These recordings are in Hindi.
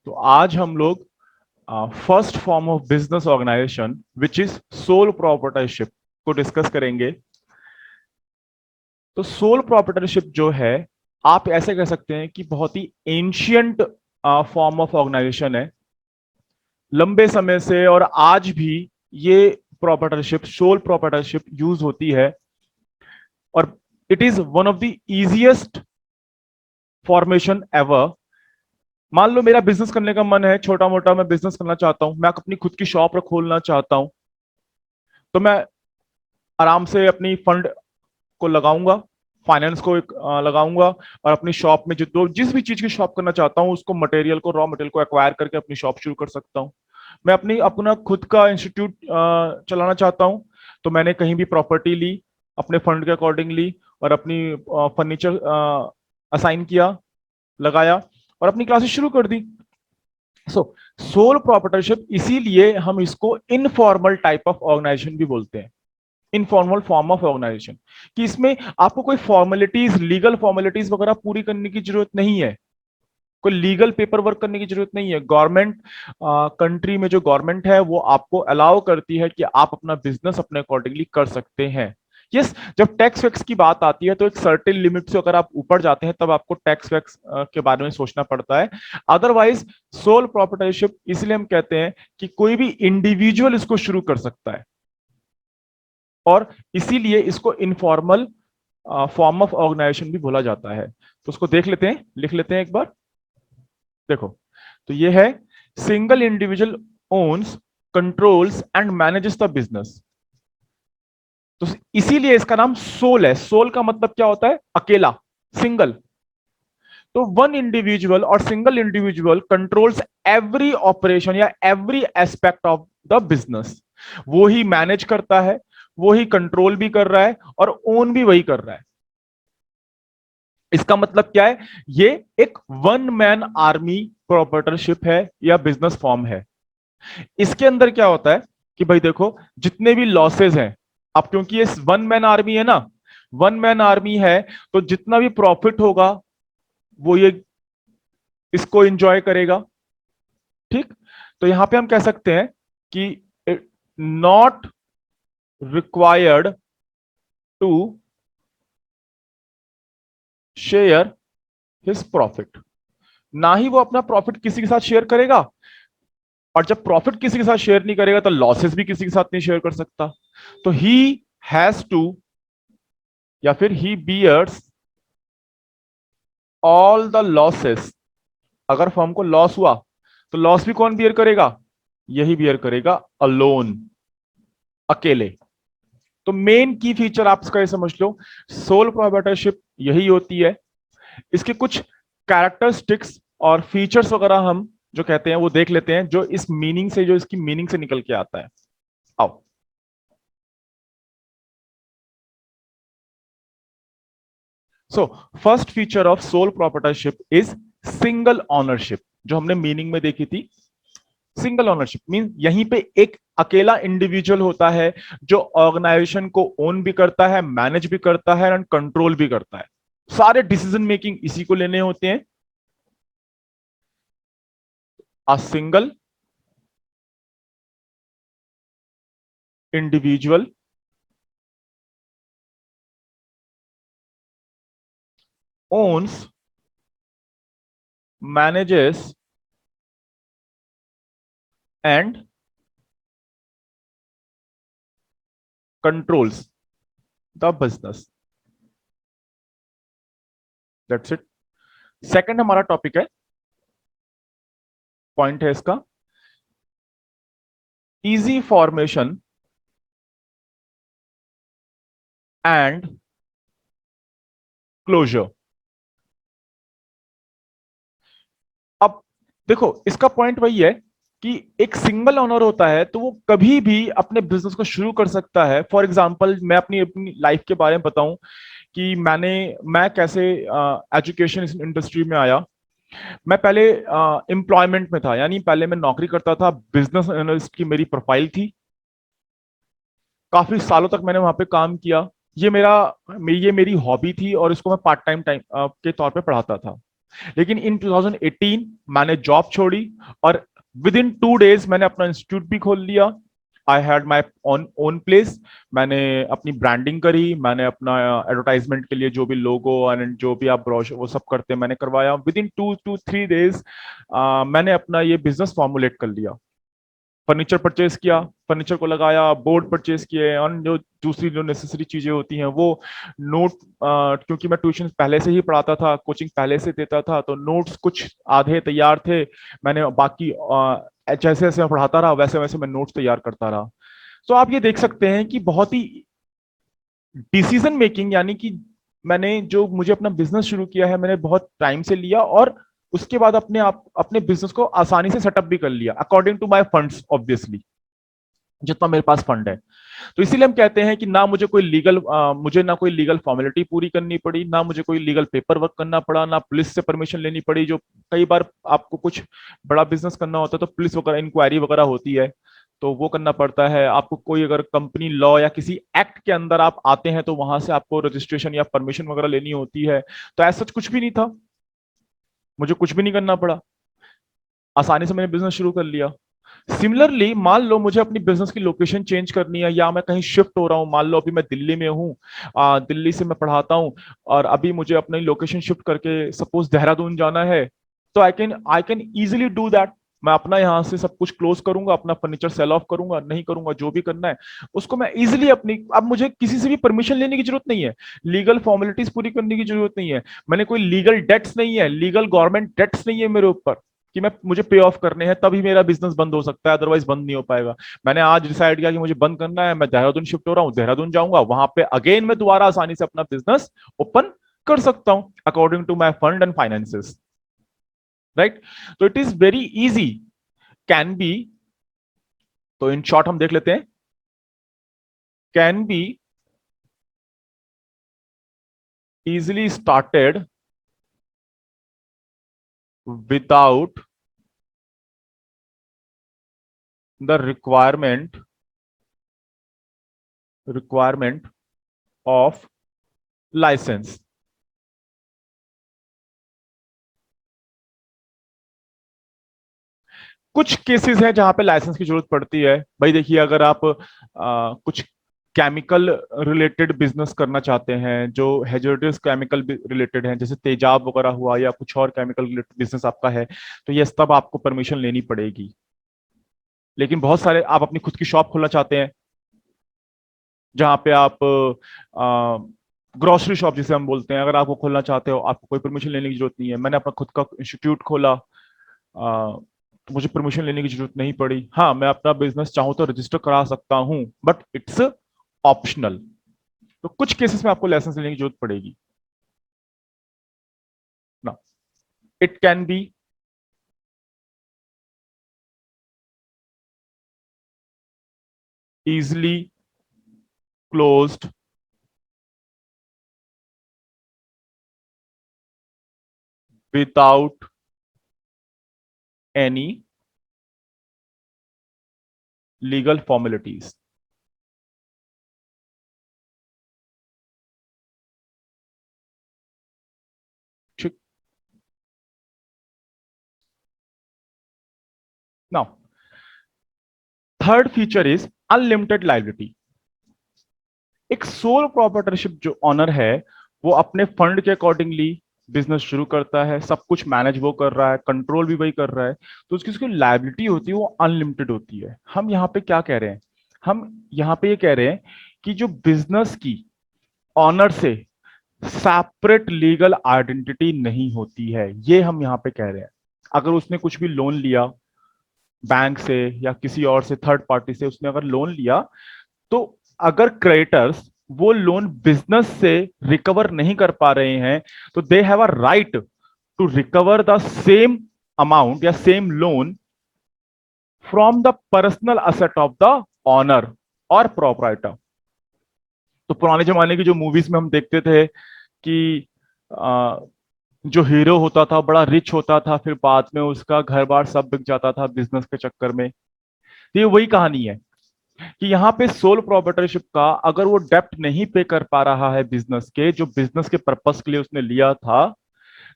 तो आज हम लोग first form of business organization which is sole proprietorship को डिस्कस करेंगे। तो सोल प्रोप्राइटरशिप जो है, आप ऐसे कह सकते हैं कि बहुत ही एंशियंट फॉर्म ऑफ ऑर्गेनाइजेशन है। लंबे समय से और आज भी ये प्रोप्राइटरशिप, सोल प्रोप्राइटरशिप यूज होती है और it is one of the easiest formation ever. मान लो मेरा बिजनेस करने का मन है, छोटा मोटा मैं बिजनेस करना चाहता हूं, मैं अपनी खुद की शॉप खोलना चाहता हूं, तो मैं आराम से अपनी फंड को लगाऊंगा, फाइनेंस को लगाऊंगा और अपनी शॉप में जिस भी चीज की शॉप करना चाहता हूं उसको मटेरियल को, रॉ मटेरियल को एक्वायर करके अपनी शॉप शुरू कर सकता हूं। मैं अपना खुद का इंस्टीट्यूट चलाना चाहता हूं, तो मैंने कहीं भी प्रॉपर्टी ली, अपने फंड के अकॉर्डिंग ली और अपनी फर्नीचर असाइन किया, लगाया और अपनी क्लासेस शुरू कर दी। सो सोल प्रोप्राइटरशिप, इसीलिए हम इसको इनफॉर्मल टाइप ऑफ ऑर्गेनाइजेशन भी बोलते हैं, इनफॉर्मल फॉर्म ऑफ ऑर्गेनाइजेशन, कि इसमें आपको कोई फॉर्मेलिटीज, लीगल फॉर्मेलिटीज वगैरह पूरी करने की जरूरत नहीं है, कोई लीगल पेपर वर्क करने की जरूरत नहीं है। गवर्नमेंट कंट्री में जो गवर्नमेंट है वो आपको अलाउ करती है कि आप अपना बिजनेस अपने अकॉर्डिंगली कर सकते हैं। यस, जब टैक्स वैक्स की बात आती है तो एक सर्टेन लिमिट से अगर आप ऊपर जाते हैं तब आपको टैक्स वैक्स के बारे में सोचना पड़ता है। अदरवाइज सोल प्रॉपर्टरशिप इसलिए हम कहते हैं कि कोई भी इंडिविजुअल इसको शुरू कर सकता है और इसीलिए इसको इनफॉर्मल फॉर्म ऑफ ऑर्गेनाइजेशन भी बोला जाता है। तो उसको देख लेते हैं, लिख लेते हैं एक बार। देखो, तो ये है single individual owns, controls and manages the business. तो इसीलिए इसका नाम सोल है। सोल का मतलब क्या होता है? अकेला, सिंगल। तो वन इंडिविजुअल और single individual controls every operation या every aspect of the business. वो ही मैनेज करता है, वो ही कंट्रोल भी कर रहा है और ओन भी वही कर रहा है। इसका मतलब क्या है? ये एक वन मैन आर्मी प्रोप्राइटरशिप है या बिजनेस फॉर्म है। इसके अंदर क्या होता है कि भाई देखो, जितने भी लॉसेज हैं, अब क्योंकि ये वन मैन आर्मी है ना, वन मैन आर्मी है, तो जितना भी प्रॉफिट होगा वो ये इसको एंजॉय करेगा। ठीक, तो यहां पे हम कह सकते हैं कि not required to share his profit. ना ही वो अपना प्रॉफिट किसी के साथ शेयर करेगा, और जब प्रॉफिट किसी के साथ शेयर नहीं करेगा तो लॉसेस भी किसी के साथ नहीं शेयर कर सकता। तो ही हैज टू, या फिर ही बियर्स ऑल द लॉसेस। अगर फर्म को लॉस हुआ तो लॉस भी कौन बियर करेगा? यही बियर करेगा, अलोन, अकेले। तो मेन की फीचर आप इसका ये समझ लो, सोल प्रोप्राइटरशिप यही होती है। इसके कुछ कैरेक्टरिस्टिक्स और फीचर्स वगैरह हम जो कहते हैं वो देख लेते हैं, जो इस मीनिंग से, जो इसकी मीनिंग से निकल के आता है। आओ, so first feature of sole proprietorship is single ownership, जो हमने मीनिंग में देखी थी। सिंगल ऑनरशिप मीन यहीं पे एक अकेला इंडिविजुअल होता है जो ऑर्गेनाइजेशन को ओन भी करता है, मैनेज भी करता है एंड कंट्रोल भी करता है। सारे डिसीजन मेकिंग इसी को लेने होते हैं। A single individual owns, manages and controls the business. That's it. Second हमारा टॉपिक है, पॉइंट है इसका, इजी फॉर्मेशन एंड क्लोजर। अब देखो, इसका पॉइंट वही है कि एक सिंगल ओनर होता है तो वो कभी भी अपने बिजनेस को शुरू कर सकता है। फॉर एग्जांपल, मैं अपनी अपनी लाइफ के बारे में बताऊं कि मैं कैसे एजुकेशन इंडस्ट्री में आया। मैं पहले एम्प्लॉयमेंट में था, यानी पहले मैं नौकरी करता था, बिजनेस एनालिस्ट की मेरी प्रोफाइल थी। काफी सालों तक मैंने वहां पे काम किया। ये मेरी हॉबी थी और इसको मैं पार्ट टाइम के तौर पे पढ़ाता था। लेकिन इन 2018 मैंने जॉब छोड़ी और विद इन 2 days मैंने अपना इंस्टीट्यूट भी खोल लिया। I had my own place. मैंने अपनी ब्रांडिंग करी, मैंने अपना एडवर्टाइजमेंट के लिए जो भी लोगो एंड जो भी आप ब्रोशर वो सब करते हैं मैंने करवाया। विद इन 2 to 3 days मैंने अपना ये बिजनेस फॉर्मुलेट कर लिया। फर्नीचर परचेज किया, फर्नीचर को लगाया, बोर्ड परचेज किए और जो दूसरी जो नेसेसरी चीजें होती हैं वो नोट, क्योंकि मैं ट्यूशन पहले से ही पढ़ाता था, कोचिंग पहले से देता था, तो नोट्स कुछ आधे तैयार थे। मैंने बाकी जैसे जैसे मैं पढ़ाता रहा वैसे वैसे मैं नोट्स तैयार करता रहा। तो आप ये देख सकते हैं कि बहुत ही डिसीजन मेकिंग, यानी कि मैंने जो मुझे अपना बिजनेस शुरू किया है मैंने बहुत टाइम से लिया और उसके बाद अपने आप अपने बिजनेस को आसानी से सेटअप भी कर लिया according to my funds, obviously जितना मेरे पास फंड है। तो इसीलिए हम कहते हैं कि ना मुझे कोई लीगल मुझे ना कोई लीगल फॉर्मेलिटी पूरी करनी पड़ी, ना मुझे कोई लीगल पेपर वर्क करना पड़ा, ना पुलिस से परमिशन लेनी पड़ी। जो कई बार आपको कुछ बड़ा बिजनेस करना होता है तो पुलिस वगैरह इंक्वायरी वगैरह होती है, तो वो करना पड़ता है आपको। कोई अगर कंपनी लॉ या किसी एक्ट के अंदर आप आते हैं तो वहां से आपको रजिस्ट्रेशन या परमिशन वगैरह लेनी होती है। तो ऐसा कुछ भी नहीं था, मुझे कुछ भी नहीं करना पड़ा, आसानी से मैंने बिजनेस शुरू कर लिया। सिमिलरली मान लो मुझे अपनी बिजनेस की लोकेशन चेंज करनी है या मैं कहीं शिफ्ट हो रहा हूं, मान लो अभी मैं दिल्ली में हूँ, दिल्ली से मैं पढ़ाता हूँ और अभी मुझे अपनी लोकेशन शिफ्ट करके सपोज देहरादून जाना है, तो I can easily do that. मैं अपना यहाँ से सब कुछ क्लोज करूंगा, अपना फर्नीचर सेल ऑफ करूंगा, नहीं करूंगा जो भी करना है उसको मैं इजिली अपनी, अब मुझे किसी से भी परमिशन लेने की जरूरत नहीं है, लीगल फॉर्मेलिटीज पूरी करने की जरूरत नहीं है, मैंने कोई लीगल डेट्स नहीं है, लीगल गवर्नमेंट डेट्स नहीं है मेरे ऊपर कि मैं मुझे पे ऑफ करने हैं तभी मेरा बिजनेस बंद हो सकता है, अदरवाइज बंद नहीं हो पाएगा। मैंने आज डिसाइड किया कि मुझे बंद करना है, मैं देहरादून शिफ्ट हो रहा हूँ, देहरादून जाऊंगा, वहां पे अगेन मैं दोबारा आसानी से अपना बिजनेस ओपन कर सकता हूं according to my fund and finances, right. तो it is very easy, can be, तो इन शॉर्ट हम देख लेते हैं, can be easily started without the requirement of license। कुछ केसेस हैं जहां पे लाइसेंस की जरूरत पड़ती है भाई। देखिए अगर आप कुछ केमिकल रिलेटेड बिजनेस करना चाहते हैं जो हेजर्डस केमिकल रिलेटेड हैं, जैसे तेजाब वगैरह हुआ या कुछ और केमिकल रिलेटेड बिजनेस आपका है, तो ये तब आपको परमिशन लेनी पड़ेगी। लेकिन बहुत सारे आप अपनी खुद की शॉप खोलना चाहते हैं जहां पे आप ग्रोसरी शॉप जिसे हम बोलते हैं, अगर आपको खोलना चाहते हो आपको कोई परमिशन लेने की जरूरत नहीं है। मैंने अपना खुद का इंस्टीट्यूट खोला, तो मुझे परमिशन लेने की जरूरत नहीं पड़ी। हाँ मैं अपना बिजनेस चाहूं तो रजिस्टर करा सकता हूं बट इट्स ऑप्शनल। तो कुछ केसेस में आपको लाइसेंस लेने की जरूरत पड़ेगी ना। It can be easily closed without any legal formalities। ठीक। Now third feature is unlimited liability. एक सोल प्रॉपर्टरशिप जो ऑनर है वो अपने फंड के अकॉर्डिंगली बिजनेस शुरू करता है, सब कुछ मैनेज वो कर रहा है, कंट्रोल भी वही कर रहा है, तो उसकी उसकी लाइबिलिटी होती है वो अनलिमिटेड होती है। हम यहाँ पे क्या कह रहे हैं, हम यहाँ पे ये कह रहे हैं कि जो बिजनेस की ऑनर से सेपरेट लीगल आइडेंटिटी नहीं होती है, ये हम यहाँ पे कह रहे हैं। अगर उसने कुछ भी लोन लिया बैंक से या किसी और से, थर्ड पार्टी से उसने अगर लोन लिया, तो अगर क्रेडिटर्स वो लोन बिजनेस से रिकवर नहीं कर पा रहे हैं तो they have a right to recover the same amount या same loan from the personal asset of the owner और प्रोपराइटर। तो पुराने जमाने की जो मूवीज में हम देखते थे कि जो हीरो होता था बड़ा रिच होता था, फिर बाद में उसका घर बार सब बिक जाता था बिजनेस के चक्कर में। तो ये वही कहानी है कि यहाँ पे सोल प्रोप्राइटरशिप का अगर वो डेप्ट नहीं पे कर पा रहा है बिजनेस के, जो बिजनेस के पर्पस के लिए उसने लिया था,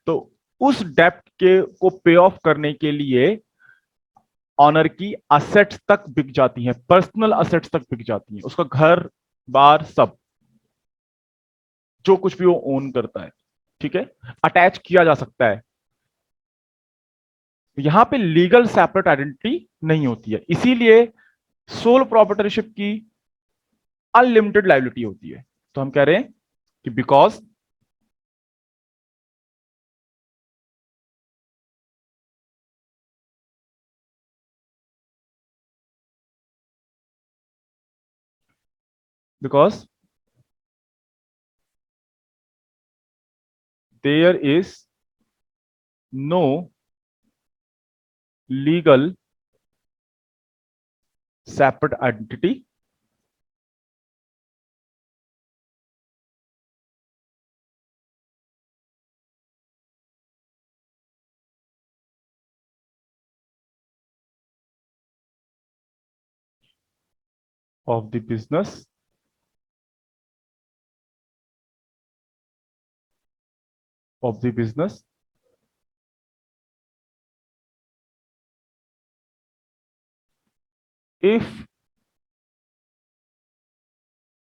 तो उस डेप्ट के को पे ऑफ करने के लिए ऑनर की असेट्स तक बिक जाती हैं, पर्सनल असेट्स तक बिक जाती हैं, उसका घर बार सब, जो कुछ भी वो ओन करता है, ठीक है, अटैच किया जा सकता है। यहां पे लीगल सेपरेट आइडेंटिटी नहीं होती है, इसीलिए सोल प्रोप्राइटरशिप की अनलिमिटेड लायबिलिटी होती है। तो हम कह रहे हैं कि because there is no legal separate identity of the business of the business if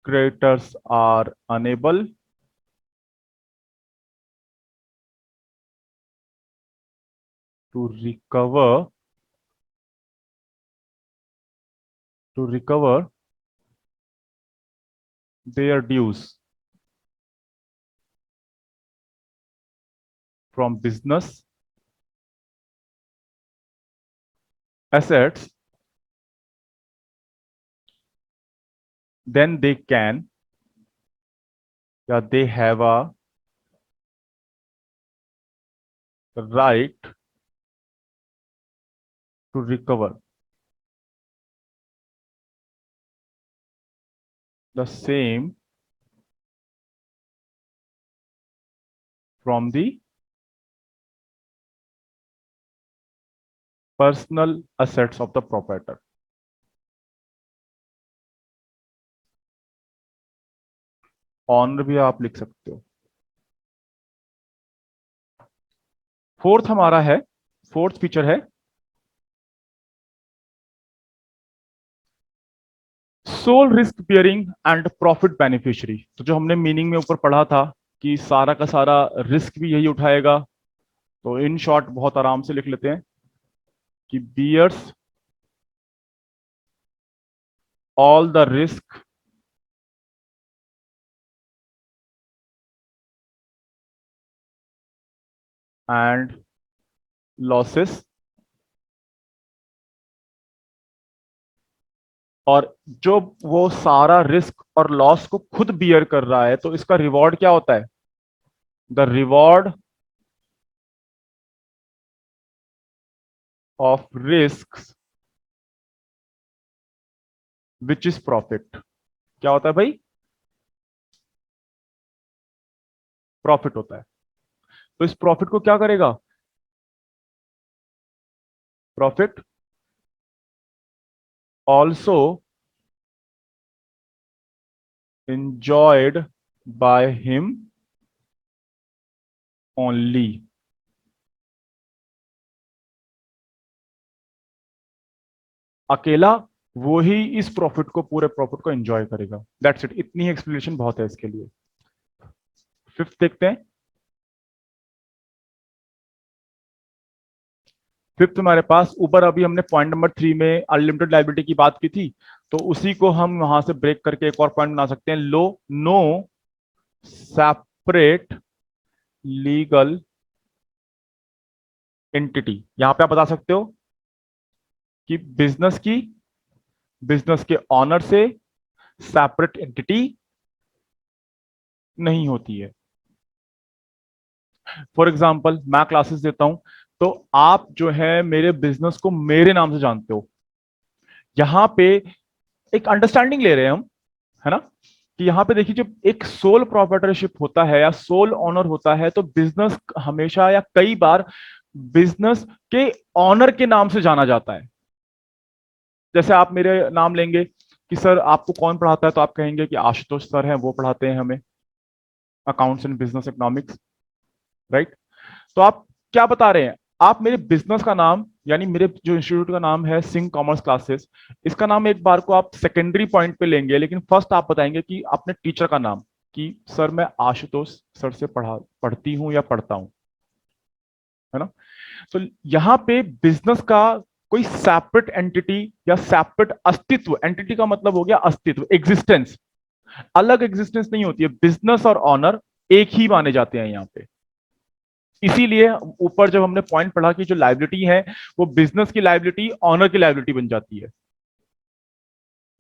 creditors are unable to recover their dues from business assets, then they can, they have a right to recover the same from the personal assets of the proprietor. Owner भी आप लिख सकते हो। फोर्थ हमारा है, फोर्थ फीचर है sole risk bearing and profit beneficiary. तो जो हमने मीनिंग में ऊपर पढ़ा था कि सारा का सारा रिस्क भी यही उठाएगा, तो इन शॉर्ट बहुत आराम से लिख लेते हैं कि bears all the risk and losses, और जो वो सारा रिस्क और लॉस को खुद बियर कर रहा है तो इसका रिवॉर्ड क्या होता है? The reward of risk which is profit. क्या होता है भाई? प्रॉफिट होता है। तो इस प्रॉफिट को क्या करेगा? Profit also enjoyed by him only। अकेला वो ही इस प्रॉफिट को, पूरे प्रॉफिट को एंजॉय करेगा। दैट्स इट, इतनी ही एक्सप्लेनेशन बहुत है इसके लिए। फिफ्थ देखते हैं। फिफ्थ हमारे पास ऊपर अभी हमने पॉइंट नंबर 3 में अनलिमिटेड लाइबिलिटी की बात की थी, तो उसी को हम वहां से ब्रेक करके एक और पॉइंट बना सकते हैं। No separate legal entity. यहां पे आप बता सकते हो कि बिजनेस के ऑनर से सेपरेट एंटिटी नहीं होती है। फॉर एग्जाम्पल मैं क्लासेस देता हूं, तो आप जो है मेरे बिजनेस को मेरे नाम से जानते हो। यहां पे एक अंडरस्टैंडिंग ले रहे हैं हम, है ना, कि यहां पे देखिए जब एक सोल प्रोप्राइटरशिप होता है या सोल ऑनर होता है तो बिजनेस हमेशा या कई बार बिजनेस के ऑनर के नाम से जाना जाता है। जैसे आप मेरे नाम लेंगे कि सर आपको कौन पढ़ाता है, तो आप कहेंगे कि आशुतोष सर हैं, वो पढ़ाते हैं हमें accounts and business economics, right. तो आप क्या बता रहे हैं, आप मेरे बिजनेस का नाम, यानी मेरे जो इंस्टीट्यूट का नाम है सिंह कॉमर्स क्लासेस, इसका नाम एक बार को आप सेकेंडरी पॉइंट पे लेंगे, लेकिन फर्स्ट आप बताएंगे कि अपने टीचर का नाम, कि सर मैं आशुतोष सर से पढ़ती हूँ या पढ़ता हूँ, है ना। तो यहाँ पे बिजनेस का कोई सेपरेट एंटिटी या सेपरेट अस्तित्व, एंटिटी का मतलब हो गया अस्तित्व, एग्जिस्टेंस, अलग एग्जिस्टेंस नहीं होती है। बिजनेस और ऑनर एक ही माने जाते हैं यहाँ पे। इसीलिए ऊपर जब हमने पॉइंट पढ़ा कि जो लाइबिलिटी है वो बिजनेस की लाइबिलिटी ऑनर की लाइबिलिटी बन जाती है।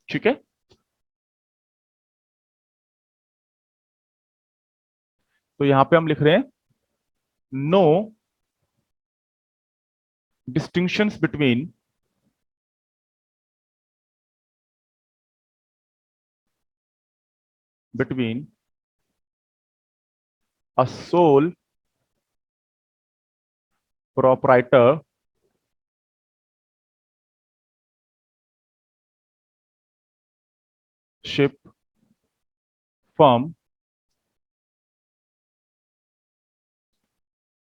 ठीक है, तो यहां पे हम लिख रहे हैं no distinctions between a sole proprietorship firm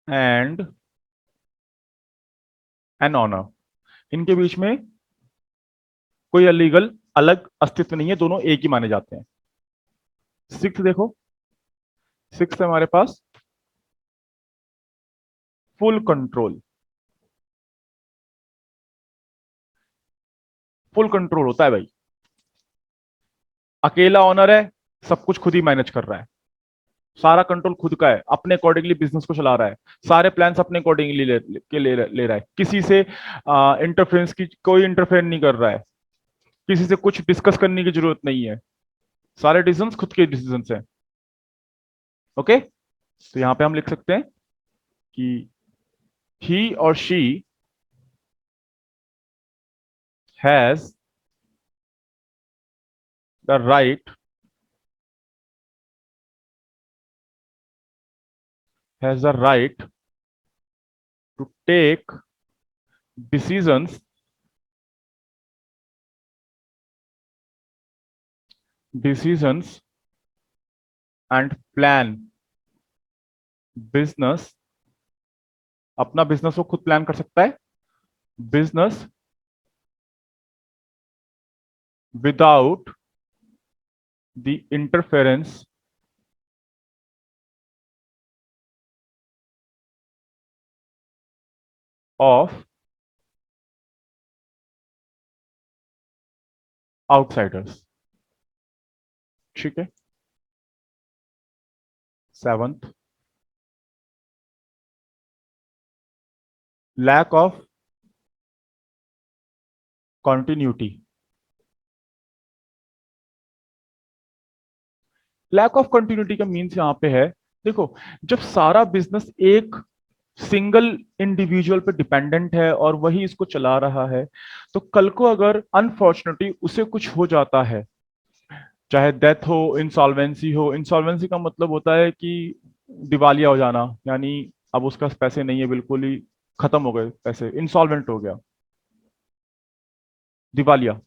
and an owner. इनके बीच में कोई अलीगल अलग अस्तित्व नहीं है, दोनों एक ही माने जाते हैं। सिक्स देखो, सिक्स है हमारे पास फुल कंट्रोल। फुल कंट्रोल होता है भाई, अकेला ऑनर है, सब कुछ खुद ही मैनेज कर रहा है, सारा कंट्रोल खुद का है, अपने अकॉर्डिंगली बिजनेस को चला रहा है, सारे प्लान्स अपने अकॉर्डिंगली ले रहा है, किसी से इंटरफेरेंस की कोई इंटरफेयर नहीं कर रहा है, किसी से कुछ डिस्कस करने की जरूरत नहीं है, सारे डिसीजंस खुद के डिसीजंस हैं। ओके, तो यहां पे हम लिख सकते हैं कि ही और she has the right, has the right to take decisions, decisions and plan business. अपना बिजनेस वो खुद प्लान कर सकता है, business without the interference of outsiders. ठीक है, seventh, lack of continuity. Lack of continuity का मीन्स यहां पे है, देखो, जब सारा बिजनेस एक सिंगल इंडिविजुअल पे डिपेंडेंट है और वही इसको चला रहा है, तो कल को अगर अनफॉर्चुनेटली उसे कुछ हो जाता है, चाहे डेथ हो, इंसॉल्वेंसी हो, इंसॉल्वेंसी का मतलब होता है कि दिवालिया हो जाना, यानी अब उसका पैसे नहीं है, बिल्कुल ही खत्म हो गए पैसे, इंसॉल्वेंट हो गया, दिवालिया,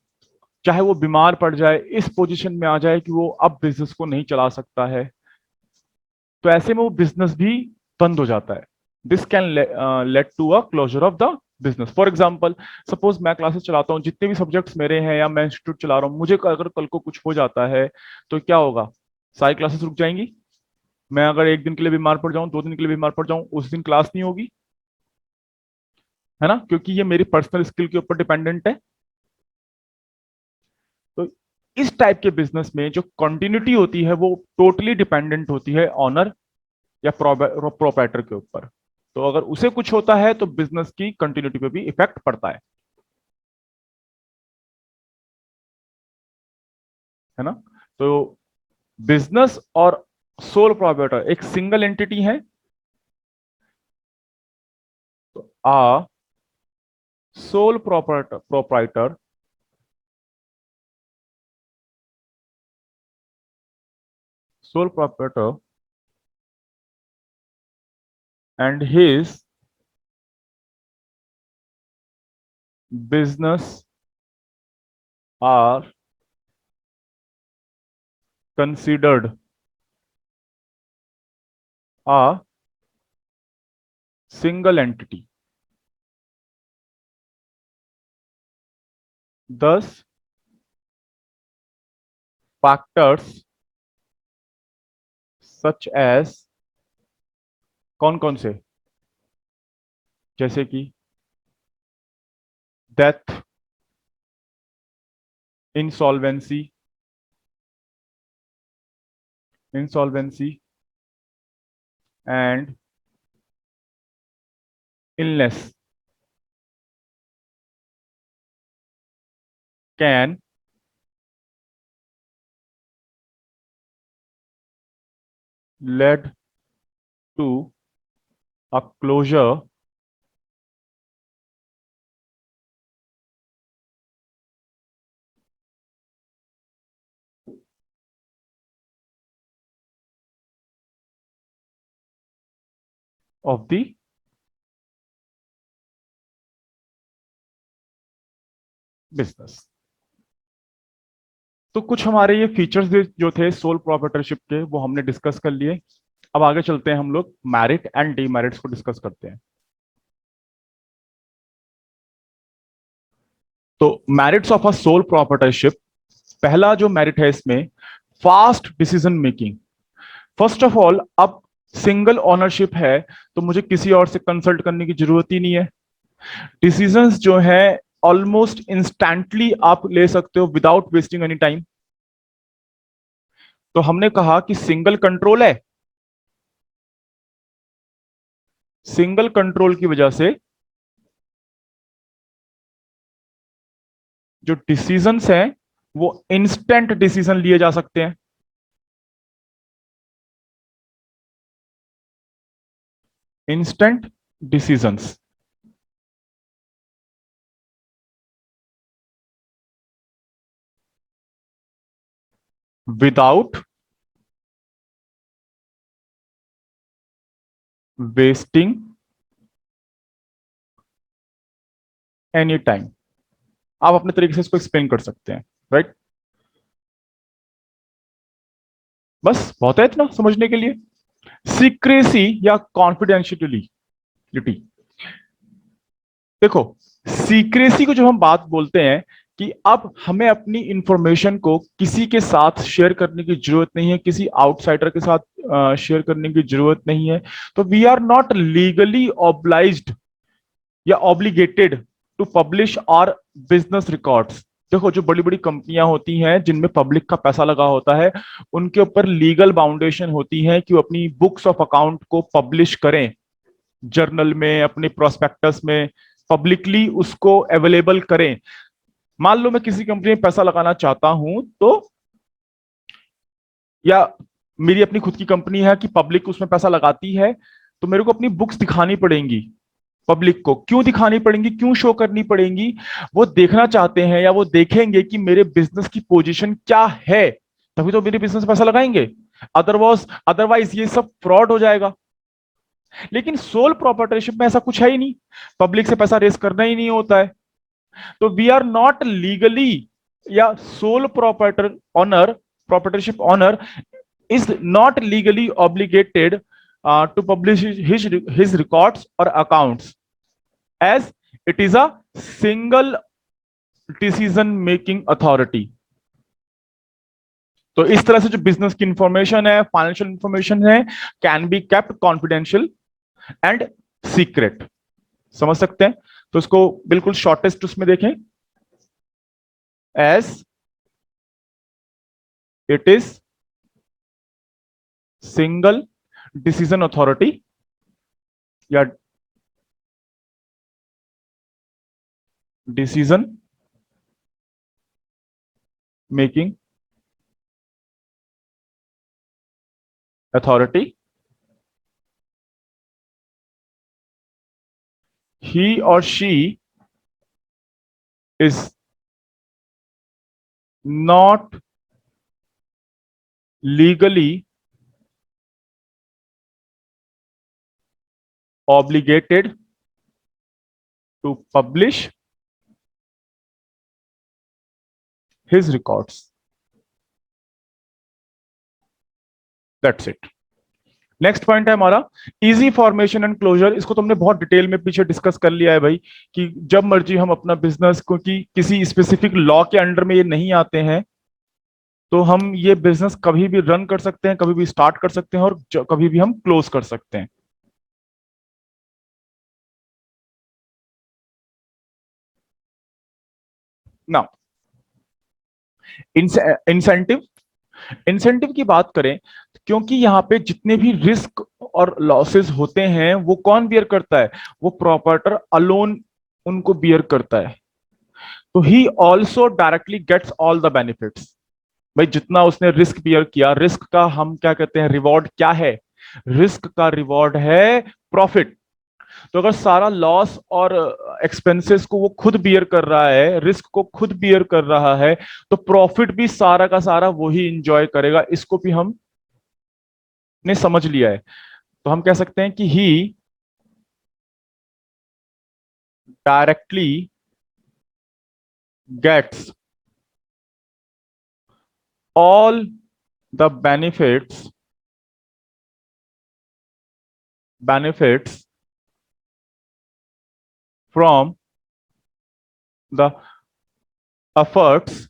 चाहे वो बीमार पड़ जाए, इस पोजीशन में आ जाए कि वो अब बिजनेस को नहीं चला सकता है, तो ऐसे में वो बिजनेस भी बंद हो जाता है। This can lead to a closure of the business. For example, suppose मैं क्लासेस चलाता हूँ, जितने भी सब्जेक्ट्स मेरे हैं या मैं इंस्टीट्यूट चला रहा हूँ, मुझे अगर कल को कुछ हो जाता है तो क्या होगा, सारी क्लासेस रुक जाएंगी। मैं अगर एक दिन के लिए बीमार पड़ जाऊं, 2 दिन के लिए बीमार पड़ जाऊं, उस दिन क्लास नहीं होगी, है ना, क्योंकि ये मेरी पर्सनल स्किल के ऊपर डिपेंडेंट है। तो इस टाइप के बिजनेस में जो कंटिन्यूटी होती है वो टोटली डिपेंडेंट होती है ऑनर या प्रोप्राइटर के ऊपर। तो अगर उसे कुछ होता है तो बिजनेस की कंटिन्यूटी पे भी इफेक्ट पड़ता है ना। तो बिजनेस और सोल प्रोप्राइटर एक सिंगल एंटिटी है, तो आ sole proprietor sole proprietor and his business are considered a single entity. Thus, factors such as कौन कौन से, जैसे कि death, insolvency, and illness can lead to a closure of the business. तो कुछ हमारे ये फीचर्स जो थे सोल प्रोप्राइटरशिप के, वो हमने डिस्कस कर लिए। अब आगे चलते हैं, हम लोग मैरिट एंड डीमेरिट्स को डिस्कस करते हैं। तो merits of a sole proprietorship, पहला जो मेरिट है इसमें, fast decision making. First of all, अब सिंगल ओनरशिप है तो मुझे किसी और से कंसल्ट करने की जरूरत ही नहीं है। डिसीजंस जो है ऑलमोस्ट इंस्टेंटली आप ले सकते हो विदाउट वेस्टिंग एनी टाइम। तो हमने कहा कि सिंगल कंट्रोल है, सिंगल कंट्रोल की वजह से जो डिसीजंस हैं वो इंस्टेंट डिसीजन लिए जा सकते हैं। Instant decisions without wasting any time. आप अपने तरीके से इसको एक्सप्लेन कर सकते हैं, राइट? बस बहुत है इतना समझने के लिए। सीक्रेसी या कॉन्फिडेंशियलिटी, देखो, सीक्रेसी को जब हम बात बोलते हैं कि अब हमें अपनी इंफॉर्मेशन को किसी के साथ शेयर करने की जरूरत नहीं है, किसी आउटसाइडर के साथ शेयर करने की जरूरत नहीं है, तो we are not legally obliged या obligated to publish our business records. देखो, जो बड़ी बड़ी कंपनियां होती हैं जिनमें पब्लिक का पैसा लगा होता है, उनके ऊपर लीगल बाउंडेशन होती है कि वो अपनी बुक्स ऑफ अकाउंट को पब्लिश करें, जर्नल में, अपने प्रोस्पेक्टस में, पब्लिकली उसको अवेलेबल करें। मान लो मैं किसी कंपनी में पैसा लगाना चाहता हूं, तो या मेरी अपनी खुद की कंपनी है कि पब्लिक उसमें पैसा लगाती है, तो मेरे को अपनी बुक्स दिखानी पड़ेंगी। पब्लिक को क्यों दिखानी पड़ेंगी, क्यों शो करनी पड़ेंगी? वो देखना चाहते हैं या वो देखेंगे कि मेरे बिजनेस की पोजीशन क्या है, तभी तो मेरे बिजनेस में पैसा लगाएंगे। अदरवाइज अदरवाइज ये सब फ्रॉड हो जाएगा। लेकिन सोल प्रोप्राइटरशिप में ऐसा कुछ है ही नहीं, पब्लिक से पैसा रेस करना ही नहीं होता है। तो वी आर नॉट लीगली, या sole proprietor owner, proprietorship owner is not legally obligated to publish his records or accounts, as it is a single decision making authority. तो इस तरह से जो बिजनेस की इंफॉर्मेशन है, फाइनेंशियल इंफॉर्मेशन है, can be kept confidential and secret. समझ सकते हैं? तो इसको बिल्कुल शॉर्टेस्ट उसमें देखें, as it is single decision authority या decision making authority, he or she is not legally obligated to publish his records. That's it. Next point है हमारा इजी फॉर्मेशन एंड क्लोजर। इसको तुमने बहुत डिटेल में पीछे डिस्कस कर लिया है भाई, कि जब मर्जी हम अपना बिजनेस, क्योंकि किसी स्पेसिफिक लॉ के अंडर में ये नहीं आते हैं, तो हम ये बिजनेस कभी भी रन कर सकते हैं, कभी भी स्टार्ट कर सकते हैं, और कभी भी हम क्लोज कर सकते हैं। ना, इंसेंटिव, इंसेंटिव की बात करें, क्योंकि यहाँ पे जितने भी रिस्क और लॉसेस होते हैं वो कौन बियर करता है? वो प्रॉपर्टर अलोन उनको बियर करता है। तो he also directly gets all the benefits. भाई जितना उसने रिस्क बियर किया, रिस्क का हम क्या कहते हैं, रिवॉर्ड क्या है? रिस्क का रिवॉर्ड है प्रॉफिट। तो अगर सारा लॉस और एक्सपेंसेस को वो खुद बियर कर रहा है, रिस्क को खुद बियर कर रहा है, तो प्रॉफिट भी सारा का सारा वही इंजॉय करेगा। इसको भी हम ने समझ लिया है। तो हम कह सकते हैं कि he directly gets all the benefits from the efforts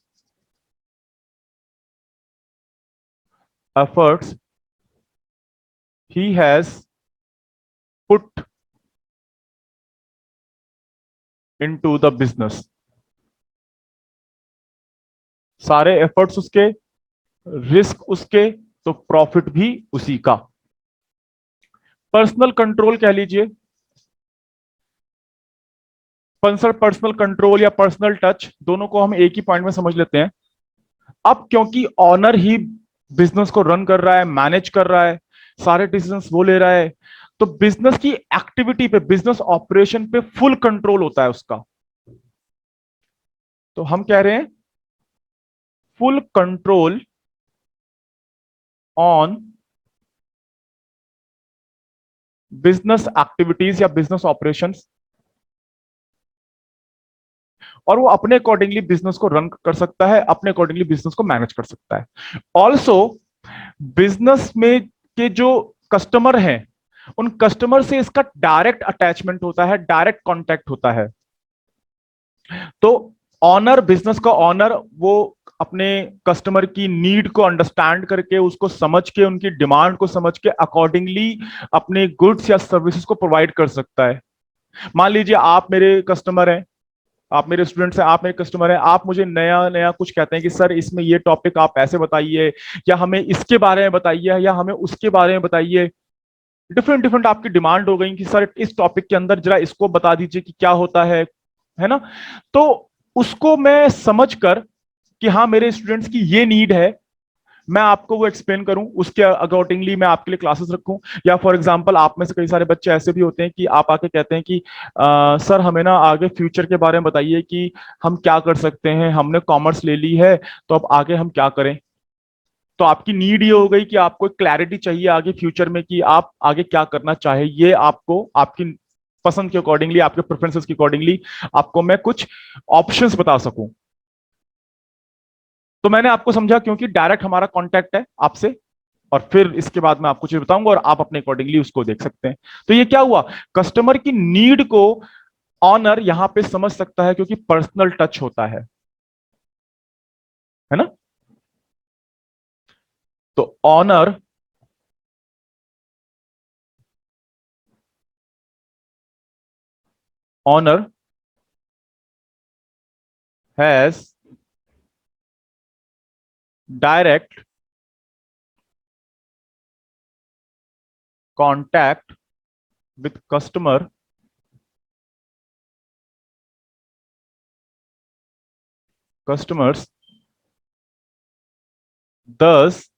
efforts he has put into the business. सारे एफर्ट्स उसके, रिस्क उसके, तो प्रॉफिट भी उसी का। पर्सनल कंट्रोल कह लीजिए, पर्सनल कंट्रोल या पर्सनल टच, दोनों को हम एक ही पॉइंट में समझ लेते हैं। अब क्योंकि ऑनर ही बिजनेस को रन कर रहा है, मैनेज कर रहा है, सारे डिसीजंस वो ले रहा है, तो बिजनेस की एक्टिविटी पे, बिजनेस ऑपरेशन पे फुल कंट्रोल होता है उसका। तो हम कह रहे हैं full control on business activities या बिजनेस ऑपरेशंस, और वो अपने अकॉर्डिंगली बिजनेस को रन कर सकता है, अपने अकॉर्डिंगली बिजनेस को मैनेज कर सकता है। ऑल्सो बिजनेस में के जो कस्टमर हैं, उन कस्टमर से इसका डायरेक्ट अटैचमेंट होता है, डायरेक्ट कांटेक्ट होता है। तो ऑनर, बिजनेस का ऑनर, वो अपने कस्टमर की नीड को अंडरस्टैंड करके, उसको समझ के, उनकी डिमांड को समझ के अकॉर्डिंगली अपने गुड्स या सर्विसेज को प्रोवाइड कर सकता है। मान लीजिए आप मेरे कस्टमर हैं, आप मेरे स्टूडेंट्स हैं, आप मेरे कस्टमर हैं, आप मुझे नया नया कुछ कहते हैं कि सर इसमें ये टॉपिक आप ऐसे बताइए, या हमें इसके बारे में बताइए, या हमें उसके बारे में बताइए। डिफरेंट डिफरेंट आपकी डिमांड हो गई कि सर इस टॉपिक के अंदर जरा इसको बता दीजिए कि क्या होता है ना? तो उसको मैं समझ कर कि हाँ मेरे स्टूडेंट्स की ये नीड है, मैं आपको वो एक्सप्लेन करूं, उसके अकॉर्डिंगली मैं आपके लिए क्लासेस रखूं। या फॉर एग्जांपल आप में से कई सारे बच्चे ऐसे भी होते हैं कि आप आके कहते हैं कि सर हमें ना आगे फ्यूचर के बारे में बताइए कि हम क्या कर सकते हैं, हमने कॉमर्स ले ली है, तो अब आगे हम क्या करें। तो आपकी नीड ये हो गई कि आपको क्लैरिटी चाहिए आगे फ्यूचर में कि आप आगे क्या करना चाहे, ये आपको आपकी पसंद के अकॉर्डिंगली, आपके प्रेफरेंसेस के अकॉर्डिंगली आपको मैं कुछ ऑप्शंस बता सकूं। तो मैंने आपको समझा क्योंकि डायरेक्ट हमारा कांटेक्ट है आपसे, और फिर इसके बाद मैं आपको चीज बताऊंगा और आप अपने अकॉर्डिंगली उसको देख सकते हैं। तो ये क्या हुआ, कस्टमर की नीड को ऑनर यहां पे समझ सकता है, क्योंकि पर्सनल टच होता है ना? तो owner owner has direct contact with customers, thus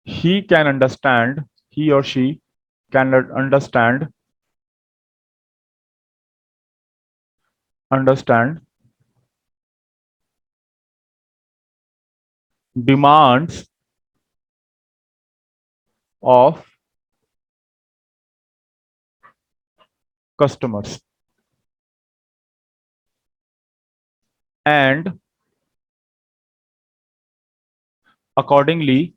he can understand, he or she can understand demands of customers, and accordingly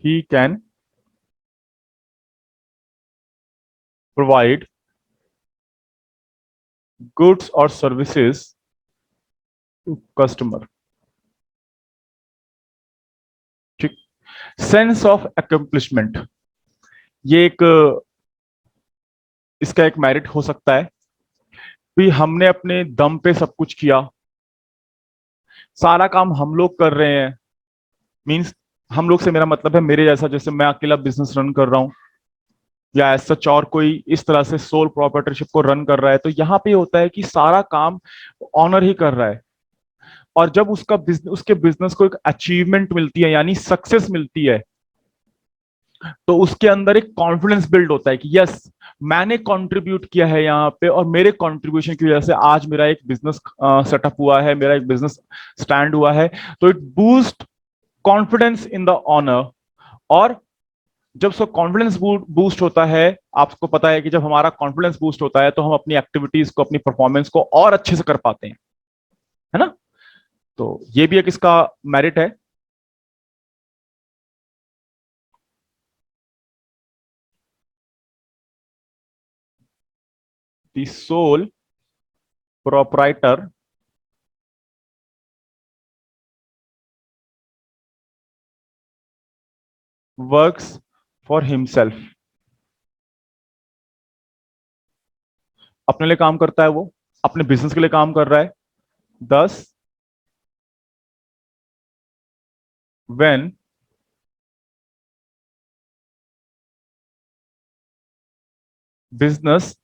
he can provide goods or services to customer. ठीक। सेंस ऑफ अकम्प्लिशमेंट, ये एक इसका एक मेरिट हो सकता है भी हमने अपने दम पे सब कुछ किया, सारा काम हम लोग कर रहे हैं। मींस हम लोग से मेरा मतलब है मेरे जैसा, जैसे मैं अकेला बिजनेस रन कर रहा हूँ या ऐसा सच और कोई इस तरह से सोल प्रोप्राइटरशिप को रन कर रहा है, तो यहाँ पे होता है कि सारा काम ऑनर ही कर रहा है। और जब उसका बिजनेस, उसके बिजनेस को एक अचीवमेंट मिलती है यानी सक्सेस मिलती है, तो उसके अंदर एक कॉन्फिडेंस बिल्ड होता है कि यस, मैंने कंट्रीब्यूट किया है यहाँ पे, और मेरे कंट्रीब्यूशन की वजह से आज मेरा एक बिजनेस सेटअप हुआ है, मेरा एक बिजनेस स्टैंड हुआ है। तो it boost confidence in the owner. और जब उसका कॉन्फिडेंस बूस्ट होता है, आपको पता है कि जब हमारा कॉन्फिडेंस बूस्ट होता है तो हम अपनी एक्टिविटीज को, अपनी परफॉर्मेंस को और अच्छे से कर पाते हैं, है ना। तो ये भी एक इसका मेरिट है। The sole proprietor works for himself, अपने लिए काम करता है, वो अपने बिजनेस के लिए काम कर रहा है। दस when business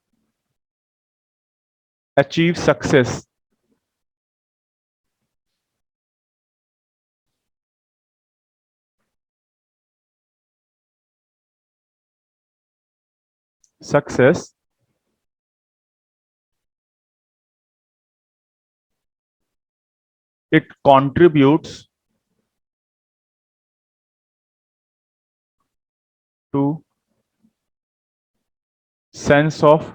achieve success, success it contributes to sense of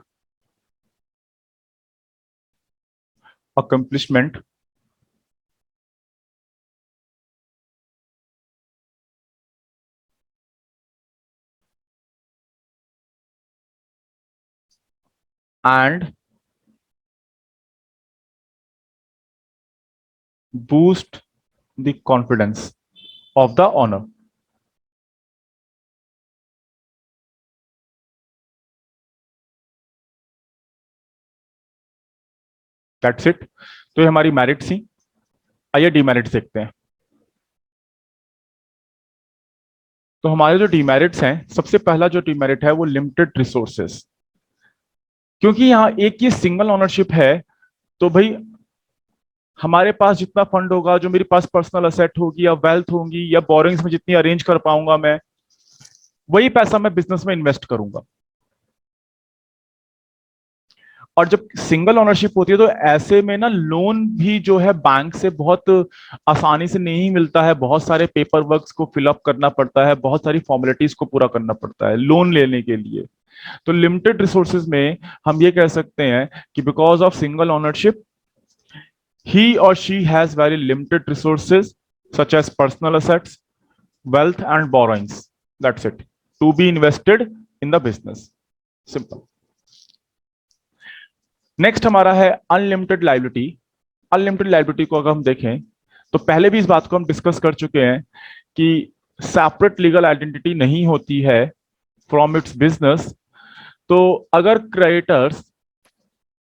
accomplishment and boost the confidence of the owner. That's it। तो ये हमारी मेरिट थी। आइए डीमेरिट्स देखते हैं। तो हमारे जो डीमेरिट्स हैं, सबसे पहला जो डीमेरिट है वो लिमिटेड रिसोर्सेस। क्योंकि यहाँ एक ये सिंगल ओनरशिप है, तो भाई हमारे पास जितना फंड होगा, जो मेरे पास पर्सनल असेट होगी या वेल्थ होगी या बोरिंग्स में जितनी अरेंज कर पाऊंगा मैं, वही पैसा मैं बिजनेस में इन्वेस्ट करूंगा। और जब सिंगल ओनरशिप होती है तो ऐसे में ना लोन भी जो है बैंक से बहुत आसानी से नहीं मिलता है, बहुत सारे पेपर वर्क को फिलअप करना पड़ता है, बहुत सारी फॉर्मेलिटीज को पूरा करना पड़ता है लोन लेने के लिए। तो लिमिटेड रिसोर्सेज में हम ये कह सकते हैं कि because of single ownership he or she has very limited resources such as personal assets, wealth and borrowings. That's it, to be invested in the business. Simple। Next हमारा है अनलिमिटेड लाइबिलिटी। अनलिमिटेड लाइबिलिटी को अगर हम देखें तो पहले भी इस बात को हम डिस्कस कर चुके हैं कि सेपरेट लीगल आइडेंटिटी नहीं होती है फ्रॉम इट्स बिजनेस। तो अगर creditors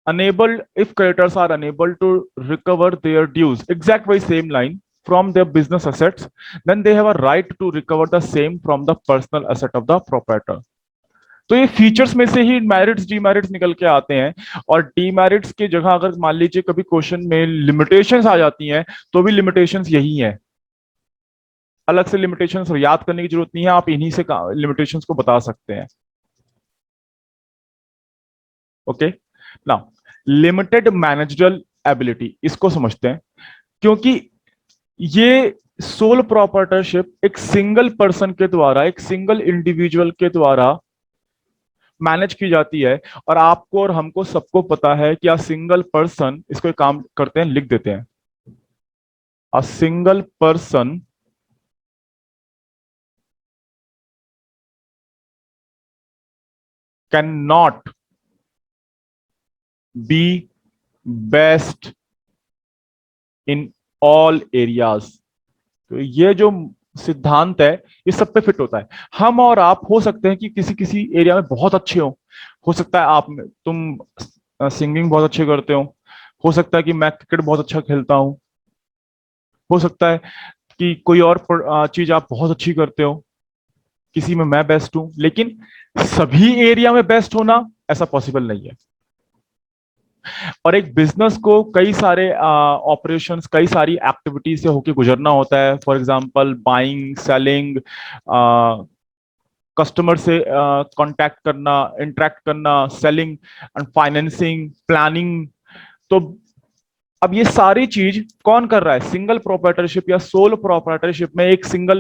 unable, if creditors are unable to recover their dues, exact way same line, from their business assets, then they have a right to recover the same from the personal asset of the proprietor। तो ये फीचर्स में से ही मेरिट्स डीमेरिट्स निकल के आते हैं। और डीमेरिट्स की जगह अगर मान लीजिए कभी क्वेश्चन में लिमिटेशंस आ जाती हैं, तो भी लिमिटेशंस यही है। अलग से लिमिटेशंस याद करने की जरूरत नहीं है, आप इन्हीं से लिमिटेशंस को बता सकते हैं। Okay, now limited managerial ability, इसको समझते हैं। क्योंकि ये सोल प्रॉपर्टरशिप एक सिंगल पर्सन के द्वारा, एक सिंगल इंडिविजुअल के द्वारा मैनेज की जाती है। और आपको और हमको सबको पता है कि अ सिंगल पर्सन, इसको एक काम करते हैं लिख देते हैं, a single person can not be best in all areas. तो ये जो सिद्धांत है ये सब पे फिट होता है। हम और आप हो सकते हैं कि किसी किसी एरिया में बहुत अच्छे हो सकता है आप में तुम सिंगिंग बहुत अच्छे करते हो सकता है कि मैं क्रिकेट बहुत अच्छा खेलता हूँ, हो सकता है कि कोई और चीज आप बहुत अच्छी करते हो, किसी में मैं बेस्ट हूं, लेकिन सभी एरिया में बेस्ट होना ऐसा पॉसिबल नहीं है। और एक बिजनेस को कई सारे ऑपरेशंस, कई सारी एक्टिविटी से होके गुजरना होता है। For example buying, selling, customer से कांटेक्ट करना, इंटरेक्ट करना, सेलिंग एंड फाइनेंसिंग, प्लानिंग। तो अब ये सारी चीज कौन कर रहा है? सिंगल प्रोप्राइटरशिप या सोल प्रोप्राइटरशिप में एक सिंगल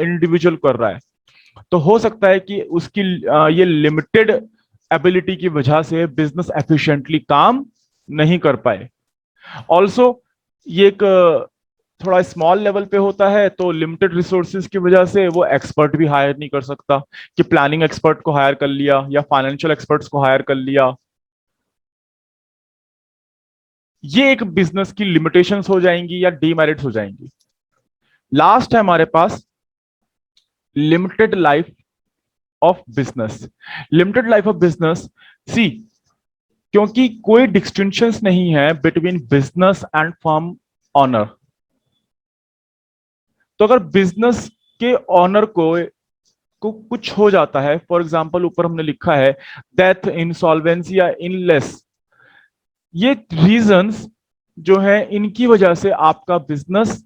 इंडिविजुअल कर रहा है। तो हो सकता है कि उसकी ये लिमिटेड एबिलिटी की वजह से बिजनेस एफिशिएंटली काम नहीं कर पाए। ऑल्सो ये एक थोड़ा स्मॉल लेवल पे होता है, तो लिमिटेड रिसोर्सेज की वजह से वो एक्सपर्ट भी हायर नहीं कर सकता कि प्लानिंग एक्सपर्ट को हायर कर लिया या फाइनेंशियल एक्सपर्ट्स को हायर कर लिया। ये एक बिजनेस की लिमिटेशंस हो जाएंगी या डीमेरिट्स हो जाएंगी। लास्ट है हमारे पास limited life of business. Limited life of business, see, क्योंकि कोई डिस्टिंक्शंस नहीं है between business and firm owner. तो अगर बिजनेस के ऑनर को कुछ हो जाता है, फॉर एग्जांपल ऊपर हमने लिखा है डेथ, इंसॉल्वेंसी या इनलेस, ये रीजंस जो है इनकी वजह से आपका बिजनेस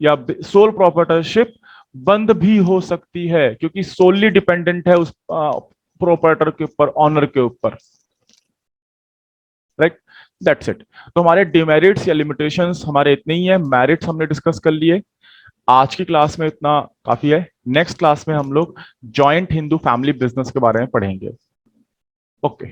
या सोल प्रोप्राइटरशिप बंद भी हो सकती है, क्योंकि सोलली डिपेंडेंट है उस प्रोप्राइटर के ऊपर, ऑनर के ऊपर। Right, that's it. तो हमारे डिमेरिट्स या लिमिटेशंस हमारे इतने ही है, मेरिट्स हमने डिस्कस कर लिए। आज की क्लास में इतना काफी है। नेक्स्ट क्लास में हम लोग जॉइंट हिंदू फैमिली बिजनेस के बारे में पढ़ेंगे। ओके।